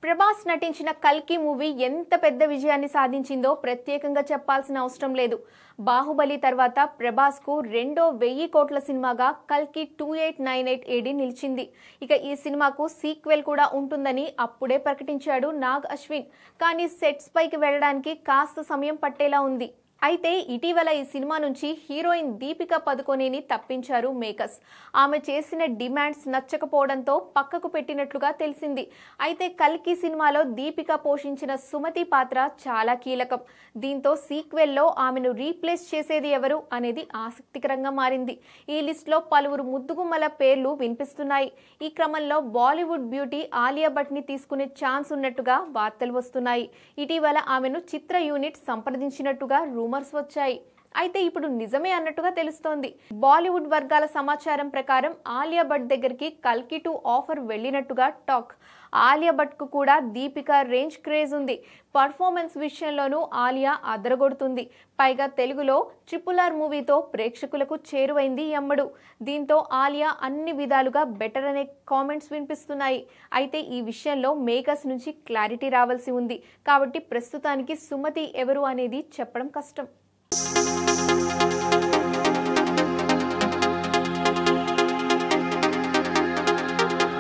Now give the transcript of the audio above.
ప్రభాస్ నటించిన కల్కి మూవీ ఎంత పెద్ద విజయాన్ని సాధించిందో ప్రత్యేకంగా చెప్పాల్సిన అవసరం లేదు. బాహుబలి తర్వాత ప్రభాస్ కు రెండో 1000 కోట్ల సినిమాగా కల్కి 2898 AD నిలిచింది. ఇక ఈ సినిమాకు సీక్వెల్ కూడా ఉంటుందని అప్పుడే ప్రకటించాడు నాగ్ అశ్విన్. కానీ సెట్స్ పైకి వెళ్ళడానికి కాస్త సమయం పట్టేలా ఉంది. అయితే ఇటీవల ఈ సినిమా నుంచి హీరోయిన్ దీపికా పదుకొనేని తప్పించారు మేకర్స్. ఆమె చేసిన డిమాండ్స్ నచ్చకపోవడంతో పక్కకు పెట్టినట్లుగా తెలిసింది. అయితే కల్కి సినిమాలో దీపిక పోషించిన సుమతి పాత్ర చాలా కీలకం. దీంతో సీక్వెల్లో ఆమెను రీప్లేస్ చేసేది ఎవరు అనేది ఆసక్తికరంగా మారింది. ఈ లిస్టులో పలువురు ముద్దుగుమ్మల పేర్లు వినిపిస్తున్నాయి. ఈ క్రమంలో బాలీవుడ్ బ్యూటీ ఆలియా భట్ ని తీసుకునే ఛాన్స్ ఉన్నట్టుగా వార్తలు వస్తున్నాయి. ఇటీవల ఆమెను చిత్ర యూనిట్ సంప్రదించినట్టుగా రూమర్స్ వచ్చాయి. అయితే ఇప్పుడు నిజమే అన్నట్టుగా తెలుస్తోంది. బాలీవుడ్ వర్గాల సమాచారం ప్రకారం ఆలియా భట్ దగ్గరికి కల్కి 2 ఆఫర్ వెళ్ళినట్టుగా టాక్. ఆలియా భట్ కు కూడా దీపిక రేంజ్ క్రేజ్ ఉంది. పర్ఫార్మెన్స్ విషయంలోనూ ఆలియా అదరగొడుతుంది. పైగా తెలుగులో RRR మూవీతో ప్రేక్షకులకు చేరువైంది యమ్మడు. దీంతో ఆలియా అన్ని విధాలుగా బెటర్ అనే కామెంట్స్ వినిపిస్తున్నాయి. అయితే ఈ విషయంలో మేకర్స్ నుంచి క్లారిటీ రావాల్సి ఉంది. కాబట్టి ప్రస్తుతానికి సుమతి ఎవరు అనేది చెప్పడం కష్టం.